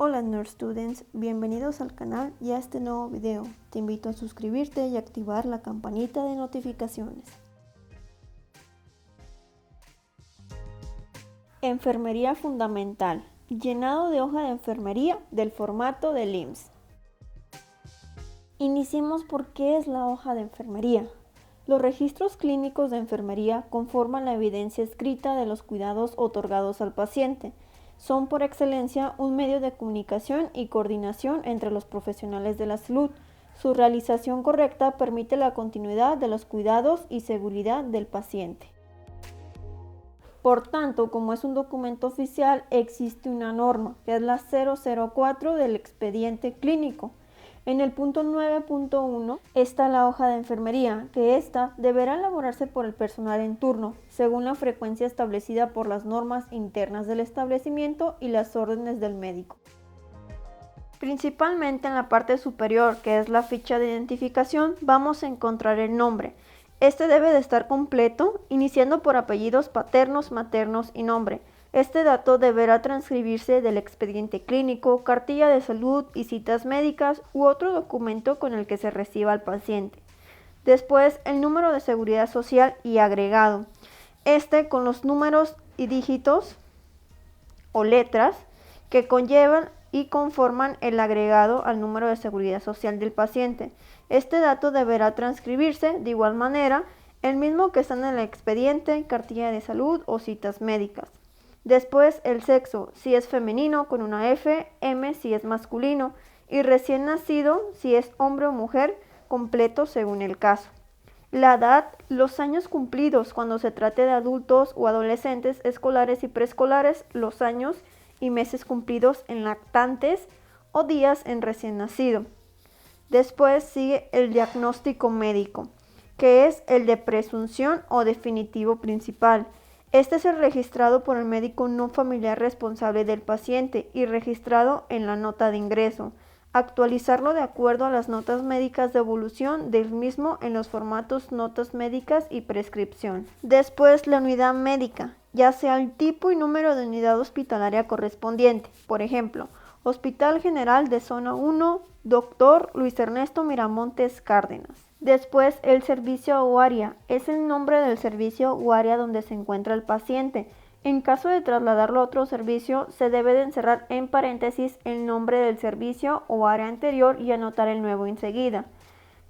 Hola Nerd Students, bienvenidos al canal y a este nuevo video. Te invito a suscribirte y activar la campanita de notificaciones. Enfermería fundamental. Llenado de hoja de enfermería del formato del IMSS. Iniciemos por qué es la hoja de enfermería. Los registros clínicos de enfermería conforman la evidencia escrita de los cuidados otorgados al paciente. Son por excelencia un medio de comunicación y coordinación entre los profesionales de la salud. Su realización correcta permite la continuidad de los cuidados y seguridad del paciente. Por tanto, como es un documento oficial, existe una norma, que es la 004 del expediente clínico. En el punto 9.1 está la hoja de enfermería, que ésta deberá elaborarse por el personal en turno, según la frecuencia establecida por las normas internas del establecimiento y las órdenes del médico. Principalmente en la parte superior, que es la ficha de identificación, vamos a encontrar el nombre. Este debe de estar completo, iniciando por apellidos paternos, maternos y nombre. Este dato deberá transcribirse del expediente clínico, cartilla de salud y citas médicas u otro documento con el que se reciba al paciente. Después, el número de seguridad social y agregado. Este con los números y dígitos o letras que conllevan y conforman el agregado al número de seguridad social del paciente. Este dato deberá transcribirse de igual manera, el mismo que está en el expediente, cartilla de salud o citas médicas. Después el sexo, si es femenino con una F, M si es masculino y recién nacido si es hombre o mujer, completo según el caso. La edad, los años cumplidos cuando se trate de adultos o adolescentes, escolares y preescolares, los años y meses cumplidos en lactantes o días en recién nacido. Después sigue el diagnóstico médico, que es el de presunción o definitivo principal. Este es el registrado por el médico no familiar responsable del paciente y registrado en la nota de ingreso. Actualizarlo de acuerdo a las notas médicas de evolución del mismo en los formatos notas médicas y prescripción. Después la unidad médica, ya sea el tipo y número de unidad hospitalaria correspondiente. Por ejemplo, Hospital General de Zona 1, Dr. Luis Ernesto Miramontes Cárdenas. Después, el servicio o área es el nombre del servicio o área donde se encuentra el paciente. En caso de trasladarlo a otro servicio, se debe de encerrar en paréntesis el nombre del servicio o área anterior y anotar el nuevo enseguida.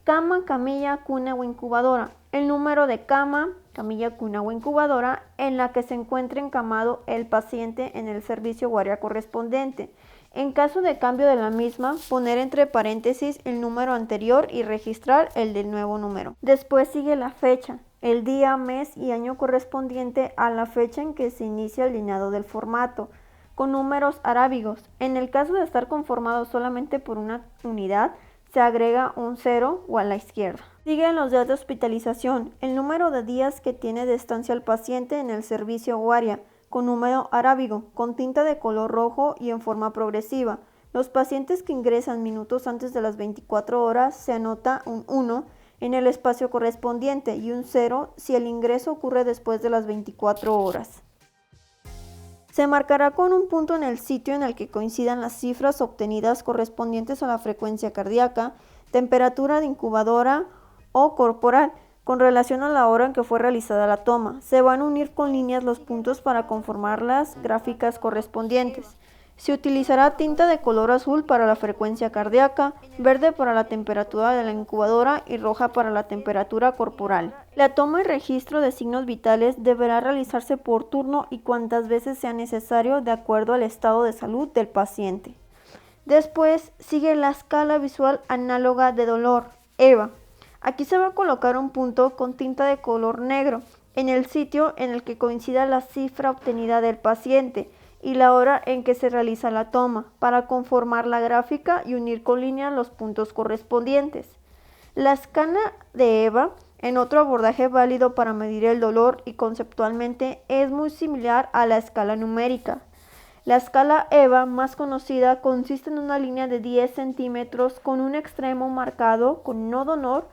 Cama, camilla, cuna o incubadora. El número de cama, camilla, cuna o incubadora en la que se encuentre encamado el paciente en el servicio o área correspondiente. En caso de cambio de la misma, poner entre paréntesis el número anterior y registrar el del nuevo número. Después sigue la fecha, el día, mes y año correspondiente a la fecha en que se inicia el llenado del formato, con números arábigos. En el caso de estar conformado solamente por una unidad, se agrega un 0 o a la izquierda. Siguen los días de hospitalización, el número de días que tiene de estancia el paciente en el servicio o área, con número arábigo, con tinta de color rojo y en forma progresiva. Los pacientes que ingresan minutos antes de las 24 horas se anota un 1 en el espacio correspondiente y un 0 si el ingreso ocurre después de las 24 horas. Se marcará con un punto en el sitio en el que coincidan las cifras obtenidas correspondientes a la frecuencia cardíaca, temperatura de incubadora o corporal, con relación a la hora en que fue realizada la toma. Se van a unir con líneas los puntos para conformar las gráficas correspondientes. Se utilizará tinta de color azul para la frecuencia cardíaca, verde para la temperatura de la incubadora y roja para la temperatura corporal. La toma y registro de signos vitales deberá realizarse por turno y cuantas veces sea necesario de acuerdo al estado de salud del paciente. Después sigue la escala visual análoga de dolor, EVA. Aquí se va a colocar un punto con tinta de color negro en el sitio en el que coincida la cifra obtenida del paciente y la hora en que se realiza la toma, para conformar la gráfica y unir con línea los puntos correspondientes. La escala de EVA, en otro abordaje válido para medir el dolor y conceptualmente, es muy similar a la escala numérica. La escala EVA, más conocida, consiste en una línea de 10 centímetros con un extremo marcado con no dolor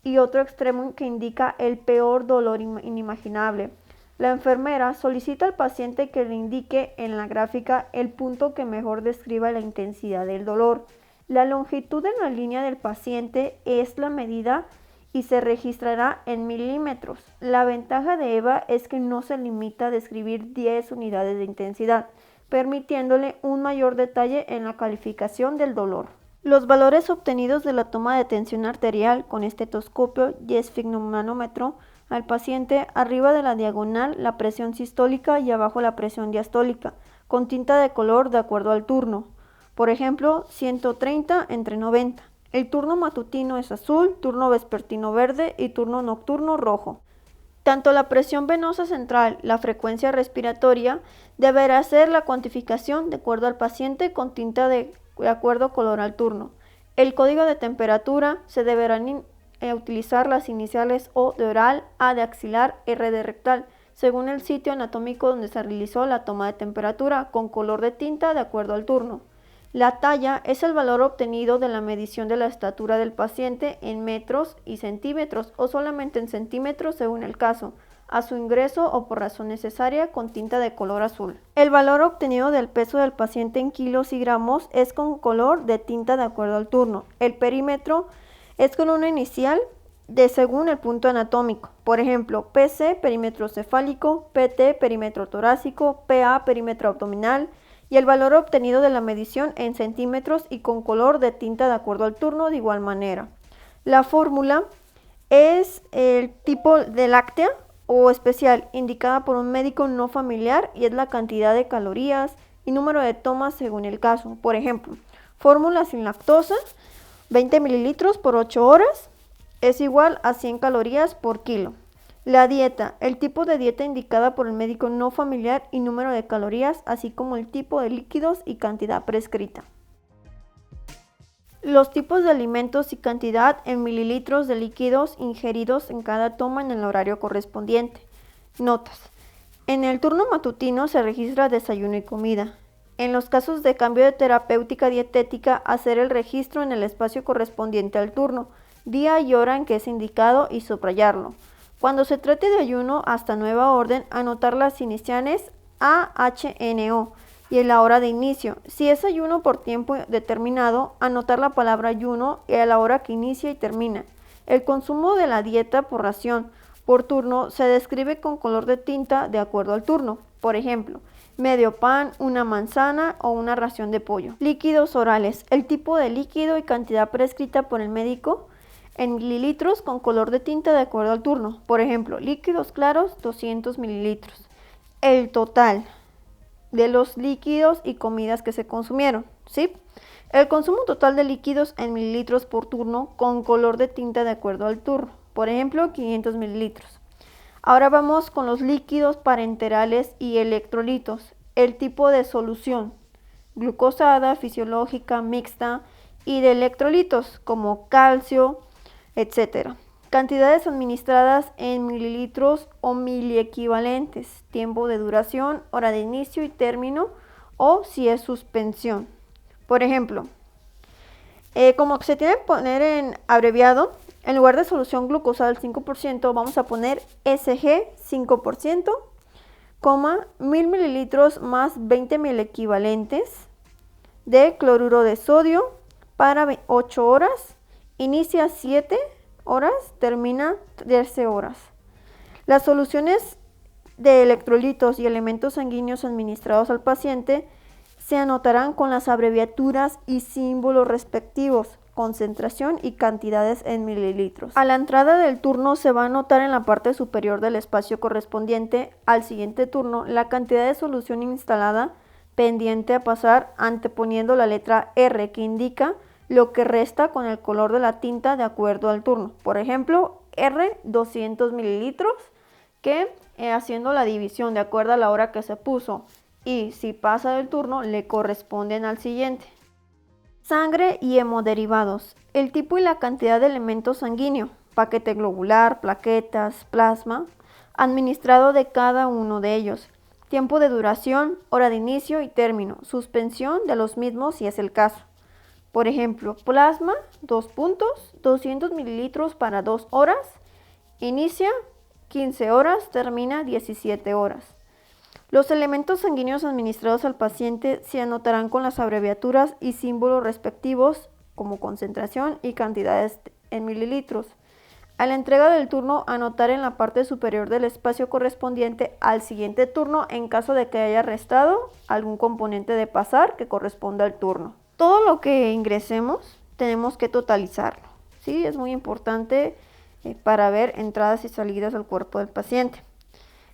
y otro extremo que indica el peor dolor inimaginable. La enfermera solicita al paciente que le indique en la gráfica el punto que mejor describa la intensidad del dolor. La longitud de la línea del paciente es la medida y se registrará en milímetros. La ventaja de EVA es que no se limita a describir 10 unidades de intensidad, permitiéndole un mayor detalle en la calificación del dolor. Los valores obtenidos de la toma de tensión arterial con estetoscopio y esfigmomanómetro al paciente, arriba de la diagonal la presión sistólica y abajo la presión diastólica, con tinta de color de acuerdo al turno. Por ejemplo, 130 entre 90. El turno matutino es azul, turno vespertino verde y turno nocturno rojo. Tanto la presión venosa central, la frecuencia respiratoria, deberá ser la cuantificación de acuerdo al paciente con tinta de acuerdo color al turno. El código de temperatura se deberán utilizar las iniciales O de oral, A de axilar, R de rectal, según el sitio anatómico donde se realizó la toma de temperatura, con color de tinta de acuerdo al turno. La talla es el valor obtenido de la medición de la estatura del paciente en metros y centímetros o solamente en centímetros según el caso, a su ingreso o por razón necesaria con tinta de color azul. El valor obtenido del peso del paciente en kilos y gramos es con color de tinta de acuerdo al turno. El perímetro es con una inicial de según el punto anatómico. Por ejemplo, PC, perímetro cefálico, PT, perímetro torácico, PA, perímetro abdominal, y el valor obtenido de la medición en centímetros y con color de tinta de acuerdo al turno de igual manera. La fórmula es el tipo de láctea o especial indicada por un médico no familiar y es la cantidad de calorías y número de tomas según el caso. Por ejemplo, fórmula sin lactosa, 20 mililitros por 8 horas es igual a 100 calorías por kilo. La dieta, el tipo de dieta indicada por el médico no familiar y número de calorías, así como el tipo de líquidos y cantidad prescrita. Los tipos de alimentos y cantidad en mililitros de líquidos ingeridos en cada toma en el horario correspondiente. Notas. En el turno matutino se registra desayuno y comida. En los casos de cambio de terapéutica dietética, hacer el registro en el espacio correspondiente al turno, día y hora en que es indicado y subrayarlo. Cuando se trate de ayuno hasta nueva orden, anotar las iniciales AHNO y en la hora de inicio. Si es ayuno por tiempo determinado, anotar la palabra ayuno y a la hora que inicia y termina. El consumo de la dieta por ración por turno se describe con color de tinta de acuerdo al turno. Por ejemplo, medio pan, una manzana o una ración de pollo. Líquidos orales. El tipo de líquido y cantidad prescrita por el médico en mililitros con color de tinta de acuerdo al turno. Por ejemplo, líquidos claros, 200 mililitros. El total de los líquidos y comidas que se consumieron, ¿sí? El consumo total de líquidos en mililitros por turno con color de tinta de acuerdo al turno. Por ejemplo, 500 mililitros. Ahora vamos con los líquidos parenterales y electrolitos. El tipo de solución, glucosada, fisiológica, mixta y de electrolitos como calcio, etc. Cantidades administradas en mililitros o miliequivalentes, tiempo de duración, hora de inicio y término o si es suspensión. Por ejemplo, como se tiene que poner en abreviado, en lugar de solución glucosada al 5%, vamos a poner SG 5%, 1000 mililitros más 20 miliequivalentes de cloruro de sodio para 8 horas. Inicia 7 horas, termina 13 horas. Las soluciones de electrolitos y elementos sanguíneos administrados al paciente se anotarán con las abreviaturas y símbolos respectivos, concentración y cantidades en mililitros. A la entrada del turno se va a anotar en la parte superior del espacio correspondiente al siguiente turno la cantidad de solución instalada pendiente a pasar, anteponiendo la letra R que indica lo que resta con el color de la tinta de acuerdo al turno. Por ejemplo, R 200 mililitros, que haciendo la división de acuerdo a la hora que se puso y si pasa del turno le corresponden al siguiente. Sangre y hemoderivados. El tipo y la cantidad de elemento sanguíneo, paquete globular, plaquetas, plasma, administrado de cada uno de ellos. Tiempo de duración, hora de inicio y término, suspensión de los mismos si es el caso. Por ejemplo, plasma, 2 puntos, 200 mililitros para 2 horas, inicia 15 horas, termina 17 horas. Los elementos sanguíneos administrados al paciente se anotarán con las abreviaturas y símbolos respectivos como concentración y cantidades en mililitros. A la entrega del turno, anotar en la parte superior del espacio correspondiente al siguiente turno en caso de que haya restado algún componente de pasar que corresponda al turno. Todo lo que ingresemos tenemos que totalizarlo, ¿sí? Es muy importante para ver entradas y salidas al cuerpo del paciente.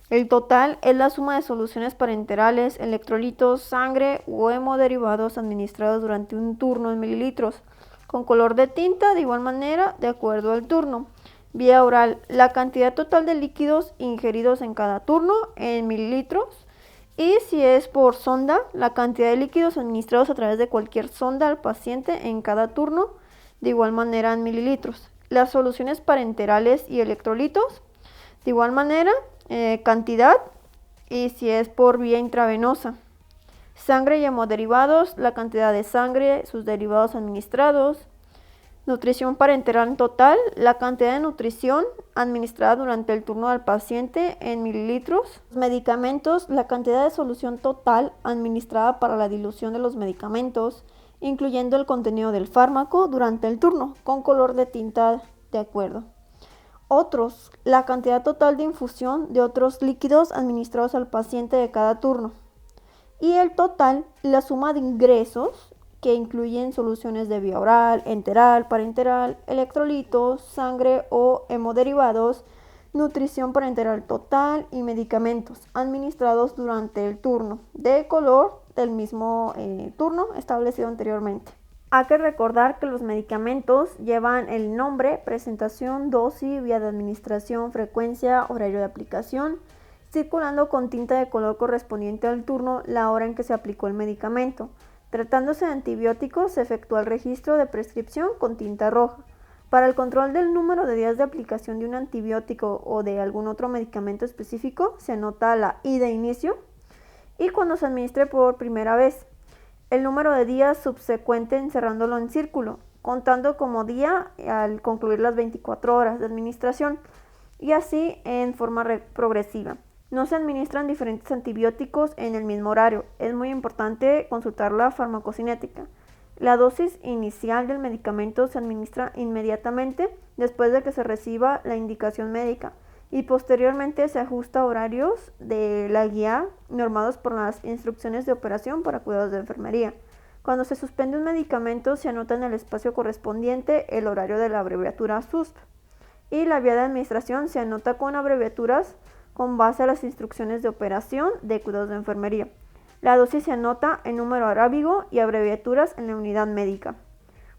El total es la suma de soluciones parenterales, electrolitos, sangre o hemoderivados administrados durante un turno en mililitros, con color de tinta de igual manera de acuerdo al turno. Vía oral, la cantidad total de líquidos ingeridos en cada turno en mililitros, y si es por sonda, la cantidad de líquidos administrados a través de cualquier sonda al paciente en cada turno, de igual manera en mililitros. Las soluciones parenterales y electrolitos, de igual manera, cantidad, y si es por vía intravenosa. Sangre y hemoderivados, la cantidad de sangre, sus derivados administrados. Nutrición parenteral total, la cantidad de nutrición administrada durante el turno al paciente en mililitros. Medicamentos, la cantidad de solución total administrada para la dilución de los medicamentos, incluyendo el contenido del fármaco durante el turno, con color de tinta de acuerdo. Otros, la cantidad total de infusión de otros líquidos administrados al paciente de cada turno. Y el total, la suma de ingresos, que incluyen soluciones de vía oral, enteral, parenteral, electrolitos, sangre o hemoderivados, nutrición parenteral total y medicamentos administrados durante el turno, de color del mismo turno establecido anteriormente. Hay que recordar que los medicamentos llevan el nombre, presentación, dosis, vía de administración, frecuencia, horario de aplicación, circulando con tinta de color correspondiente al turno la hora en que se aplicó el medicamento. Tratándose de antibióticos, se efectúa el registro de prescripción con tinta roja. Para el control del número de días de aplicación de un antibiótico o de algún otro medicamento específico, se anota la I de inicio y cuando se administre por primera vez. El número de días subsecuente encerrándolo en círculo, contando como día al concluir las 24 horas de administración y así en forma progresiva. No se administran diferentes antibióticos en el mismo horario. Es muy importante consultar la farmacocinética. La dosis inicial del medicamento se administra inmediatamente después de que se reciba la indicación médica y posteriormente se ajusta a horarios de la guía normados por las instrucciones de operación para cuidados de enfermería. Cuando se suspende un medicamento se anota en el espacio correspondiente el horario de la abreviatura SUSP y la vía de administración se anota con abreviaturas con base a las instrucciones de operación de cuidados de enfermería. La dosis se anota en número arábigo y abreviaturas en la unidad médica.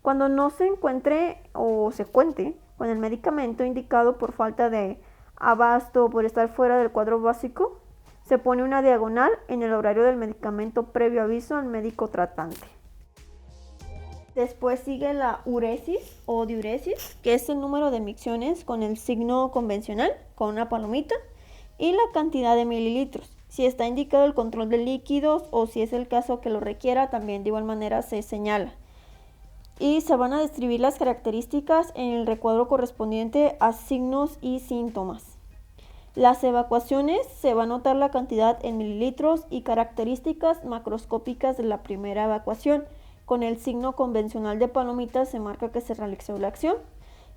Cuando no se encuentre o se cuente con el medicamento indicado por falta de abasto o por estar fuera del cuadro básico, se pone una diagonal en el horario del medicamento previo aviso al médico tratante. Después sigue la uresis o diuresis, que es el número de micciones con el signo convencional, con una palomita, y la cantidad de mililitros. Si está indicado el control de líquidos o si es el caso que lo requiera, también de igual manera se señala. Y se van a describir las características en el recuadro correspondiente a signos y síntomas. Las evacuaciones se va a notar la cantidad en mililitros y características macroscópicas de la primera evacuación. Con el signo convencional de palomita se marca que se realizó la acción.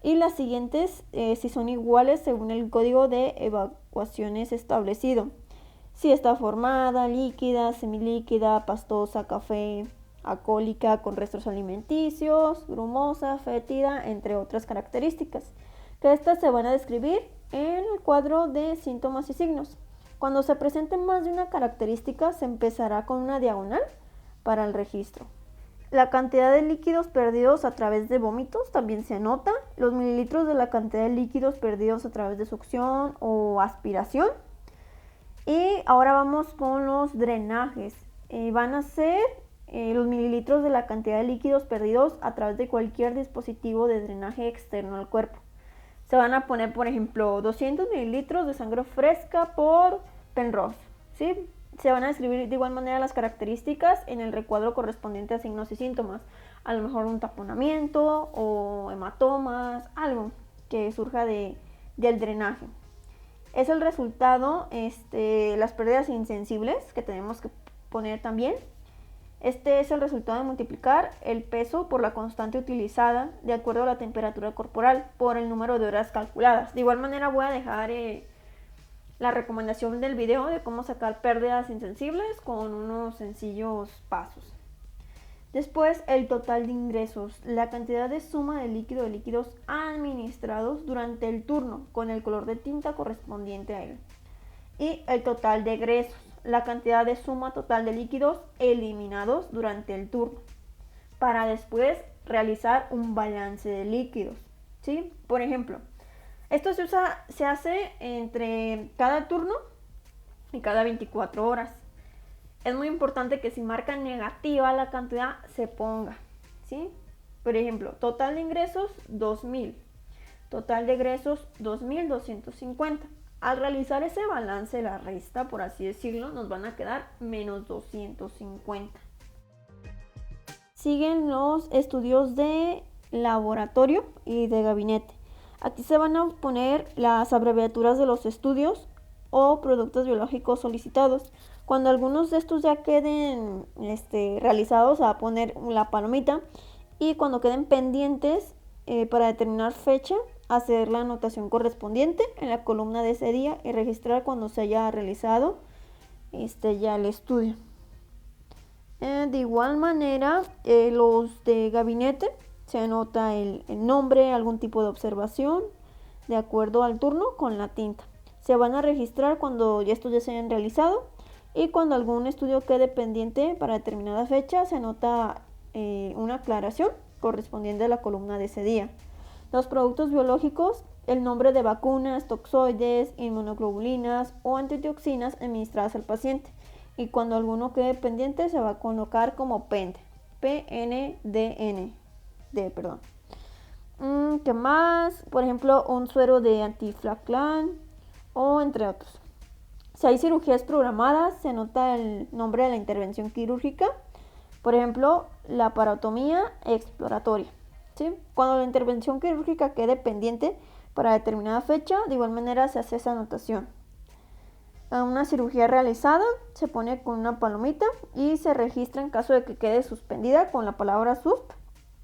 Y las siguientes si son iguales según el código de evacuaciones establecido. Si está formada, líquida, semilíquida, pastosa, café, alcohólica, con restos alimenticios, grumosa, fétida, entre otras características, que estas se van a describir en el cuadro de síntomas y signos. Cuando se presenten más de una característica, se empezará con una diagonal para el registro. La cantidad de líquidos perdidos a través de vómitos también se anota. Los mililitros de la cantidad de líquidos perdidos a través de succión o aspiración. Y ahora vamos con los drenajes. Van a ser los mililitros de la cantidad de líquidos perdidos a través de cualquier dispositivo de drenaje externo al cuerpo. Se van a poner, por ejemplo, 200 mililitros de sangre fresca por Penrose, ¿sí? Se van a describir de igual manera las características en el recuadro correspondiente a signos y síntomas. A lo mejor un taponamiento o hematomas, algo que surja del drenaje. Es el resultado, las pérdidas insensibles que tenemos que poner también. Este es el resultado de multiplicar el peso por la constante utilizada de acuerdo a la temperatura corporal por el número de horas calculadas. De igual manera voy a dejar la recomendación del video de cómo sacar pérdidas insensibles con unos sencillos pasos. Después, el total de ingresos, la cantidad de suma de líquidos administrados durante el turno con el color de tinta correspondiente a él. Y el total de egresos, la cantidad de suma total de líquidos eliminados durante el turno, para después realizar un balance de líquidos, ¿sí? Por ejemplo, esto se hace entre cada turno y cada 24 horas. Es muy importante que si marca negativa la cantidad se ponga, ¿sí? Por ejemplo, total de ingresos 2.000, total de egresos 2.250. Al realizar ese balance, la resta, por así decirlo, nos van a quedar menos 250. Siguen los estudios de laboratorio y de gabinete. Aquí se van a poner las abreviaturas de los estudios o productos biológicos solicitados. Cuando algunos de estos ya queden realizados, se va a poner la palomita, y cuando queden pendientes para determinar fecha, hacer la anotación correspondiente en la columna de ese día y registrar cuando se haya realizado ya el estudio. De igual manera, los de gabinete se anota el nombre, algún tipo de observación de acuerdo al turno con la tinta. Se van a registrar cuando estos ya se hayan realizado, y cuando algún estudio quede pendiente para determinada fecha se anota una aclaración correspondiente a la columna de ese día. Los productos biológicos, el nombre de vacunas, toxoides, inmunoglobulinas o antitoxinas administradas al paciente, y cuando alguno quede pendiente se va a colocar como PEND, PNDN. ¿Qué más? Por ejemplo, un suero de antiflaclan o entre otros. Si hay cirugías programadas, se anota el nombre de la intervención quirúrgica. Por ejemplo, la parotomía exploratoria, ¿sí? Cuando la intervención quirúrgica quede pendiente para determinada fecha, de igual manera se hace esa anotación. Una cirugía realizada se pone con una palomita y se registra en caso de que quede suspendida con la palabra SUSP,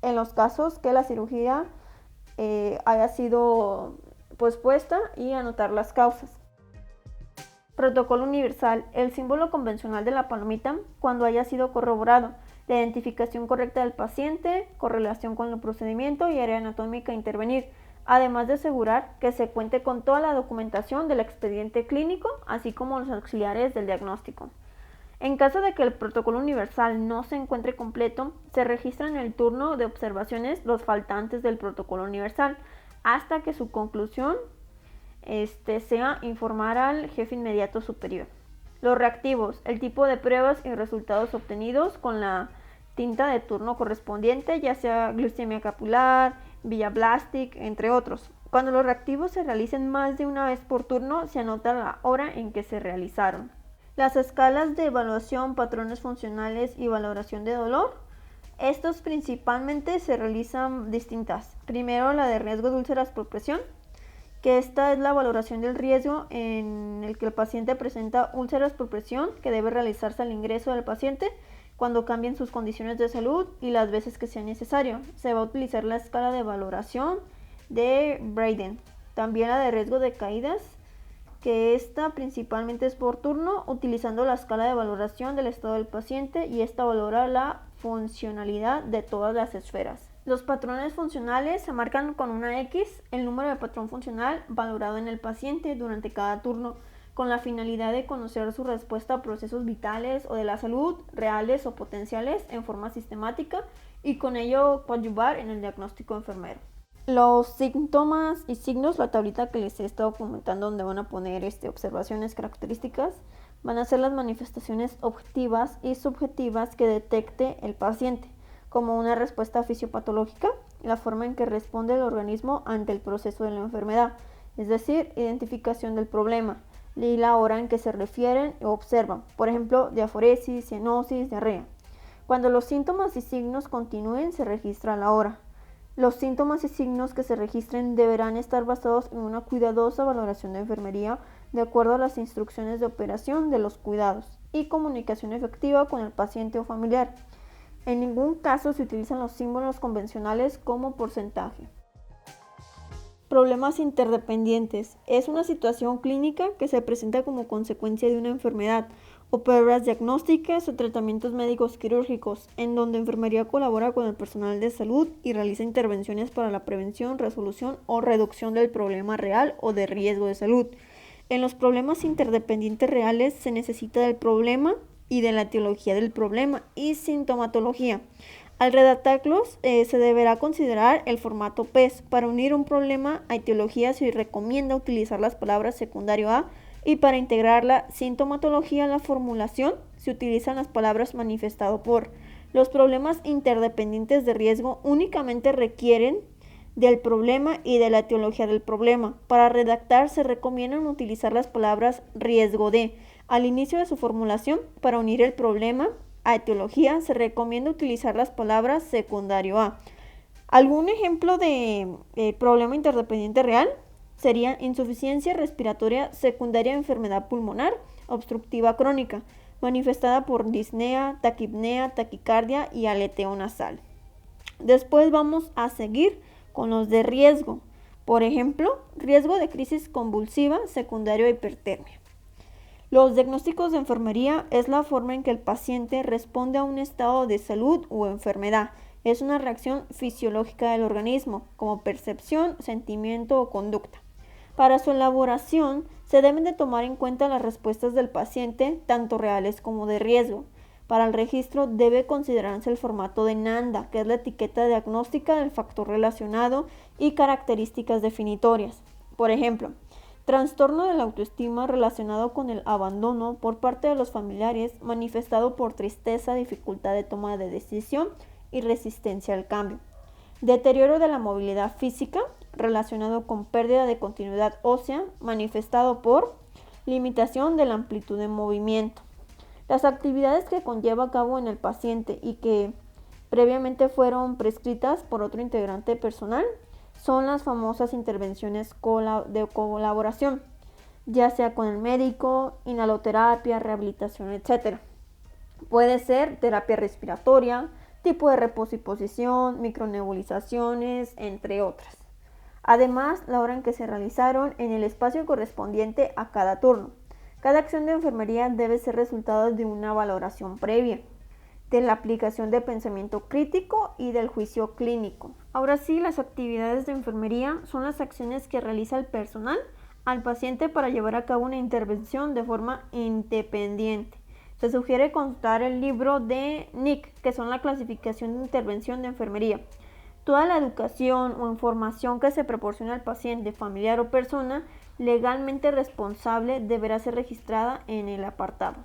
en los casos que la cirugía haya sido pospuesta, y anotar las causas. Protocolo universal, el símbolo convencional de la palomita cuando haya sido corroborado, la identificación correcta del paciente, correlación con el procedimiento y área anatómica a intervenir, además de asegurar que se cuente con toda la documentación del expediente clínico, así como los auxiliares del diagnóstico. En caso de que el protocolo universal no se encuentre completo, se registra en el turno de observaciones los faltantes del protocolo universal, hasta que su conclusión sea informar al jefe inmediato superior. Los reactivos, el tipo de pruebas y resultados obtenidos con la tinta de turno correspondiente, ya sea glucemia capilar, vía Blastic, entre otros. Cuando los reactivos se realicen más de una vez por turno, se anota la hora en que se realizaron. Las escalas de evaluación, patrones funcionales y valoración de dolor. Estos principalmente se realizan distintas. Primero, la de riesgo de úlceras por presión, que esta es la valoración del riesgo en el que el paciente presenta úlceras por presión, que debe realizarse al ingreso del paciente cuando cambien sus condiciones de salud y las veces que sea necesario. Se va a utilizar la escala de valoración de Braden. También la de riesgo de caídas, que esta principalmente es por turno, utilizando la escala de valoración del estado del paciente, y esta valora la funcionalidad de todas las esferas. Los patrones funcionales se marcan con una X, el número de patrón funcional valorado en el paciente durante cada turno, con la finalidad de conocer su respuesta a procesos vitales o de la salud, reales o potenciales, en forma sistemática, y con ello coadyuvar en el diagnóstico enfermero. Los síntomas y signos, la tablita que les he estado comentando donde van a poner observaciones características, van a ser las manifestaciones objetivas y subjetivas que detecte el paciente, como una respuesta fisiopatológica, la forma en que responde el organismo ante el proceso de la enfermedad, es decir, identificación del problema, y la hora en que se refieren o observan, por ejemplo, diaforesis, cianosis, diarrea. Cuando los síntomas y signos continúen, se registra la hora. Los síntomas y signos que se registren deberán estar basados en una cuidadosa valoración de enfermería de acuerdo a las instrucciones de operación de los cuidados, y comunicación efectiva con el paciente o familiar. En ningún caso se utilizan los símbolos convencionales como porcentaje. Problemas interdependientes. Es una situación clínica que se presenta como consecuencia de una enfermedad, o pruebas diagnósticas o tratamientos médicos quirúrgicos, en donde enfermería colabora con el personal de salud y realiza intervenciones para la prevención, resolución o reducción del problema real o de riesgo de salud. En los problemas interdependientes reales se necesita del problema y de la etiología del problema y sintomatología. Al redactarlos, se deberá considerar el formato PES. Para unir un problema a etiología se recomienda utilizar las palabras secundario A, y para integrar la sintomatología a la formulación se utilizan las palabras manifestado por. Los problemas interdependientes de riesgo únicamente requieren del problema y de la etiología del problema. Para redactar se recomiendan utilizar las palabras riesgo de al inicio de su formulación. Para unir el problema a etiología se recomienda utilizar las palabras secundario a. ¿Algún ejemplo de problema interdependiente real? Sería insuficiencia respiratoria secundaria a enfermedad pulmonar obstructiva crónica, manifestada por disnea, taquipnea, taquicardia y aleteo nasal. Después vamos a seguir con los de riesgo. Por ejemplo, riesgo de crisis convulsiva secundario a hipertermia. Los diagnósticos de enfermería es la forma en que el paciente responde a un estado de salud o enfermedad. Es una reacción fisiológica del organismo, como percepción, sentimiento o conducta. Para su elaboración, se deben de tomar en cuenta las respuestas del paciente, tanto reales como de riesgo. Para el registro debe considerarse el formato de NANDA, que es la etiqueta diagnóstica del factor relacionado y características definitorias. Por ejemplo, trastorno de la autoestima relacionado con el abandono por parte de los familiares, manifestado por tristeza, dificultad de toma de decisión y resistencia al cambio. Deterioro de la movilidad física, relacionado con pérdida de continuidad ósea, manifestado por limitación de la amplitud de movimiento. Las actividades que conlleva a cabo en el paciente y que previamente fueron prescritas por otro integrante personal son las famosas intervenciones de colaboración, ya sea con el médico, inhaloterapia, rehabilitación, etc. Puede ser terapia respiratoria, tipo de reposo y posición, micronebulizaciones, entre otras. Además, la hora en que se realizaron en el espacio correspondiente a cada turno. Cada acción de enfermería debe ser resultado de una valoración previa, de la aplicación de pensamiento crítico y del juicio clínico. Ahora sí, las actividades de enfermería son las acciones que realiza el personal al paciente para llevar a cabo una intervención de forma independiente. Se sugiere consultar el libro de NIC, que son la clasificación de intervención de enfermería. Toda la educación o información que se proporciona al paciente, familiar o persona legalmente responsable deberá ser registrada en el apartado.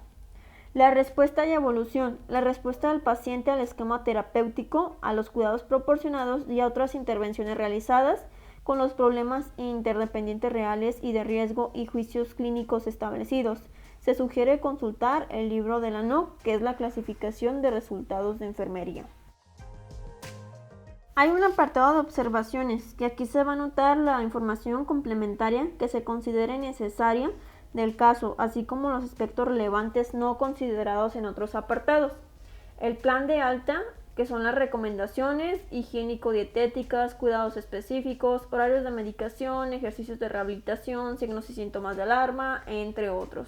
La respuesta y evolución. La respuesta del paciente al esquema terapéutico, a los cuidados proporcionados y a otras intervenciones realizadas con los problemas interdependientes reales y de riesgo y juicios clínicos establecidos. Se sugiere consultar el libro de la NOC, que es la clasificación de resultados de enfermería. Hay un apartado de observaciones, que aquí se va a anotar la información complementaria que se considere necesaria del caso, así como los aspectos relevantes no considerados en otros apartados. El plan de alta, que son las recomendaciones higiénico-dietéticas, cuidados específicos, horarios de medicación, ejercicios de rehabilitación, signos y síntomas de alarma, entre otros.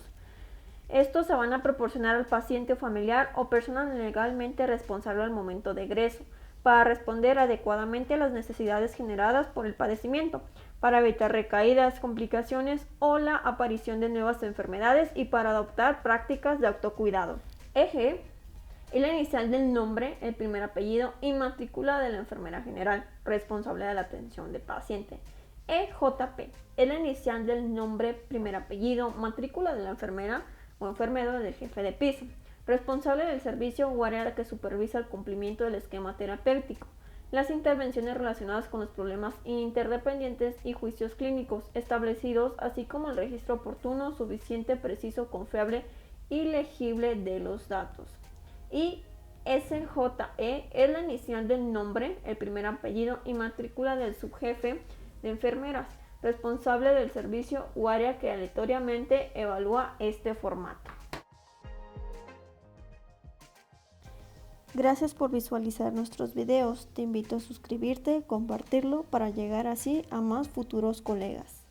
Estos se van a proporcionar al paciente o familiar o persona legalmente responsable al momento de egreso, para responder adecuadamente a las necesidades generadas por el padecimiento, para evitar recaídas, complicaciones o la aparición de nuevas enfermedades y para adoptar prácticas de autocuidado. EG es la inicial del nombre, el primer apellido y matrícula de la enfermera general, responsable de la atención del paciente. EJP es la inicial del nombre, primer apellido, matrícula de la enfermera o enfermero del jefe de piso, responsable del servicio o área que supervisa el cumplimiento del esquema terapéutico, las intervenciones relacionadas con los problemas interdependientes y juicios clínicos establecidos, así como el registro oportuno, suficiente, preciso, confiable y legible de los datos. Y SJE es la inicial del nombre, el primer apellido y matrícula del subjefe de enfermeras, responsable del servicio o área que aleatoriamente evalúa este formato. Gracias por visualizar nuestros videos. Te invito a suscribirte, compartirlo para llegar así a más futuros colegas.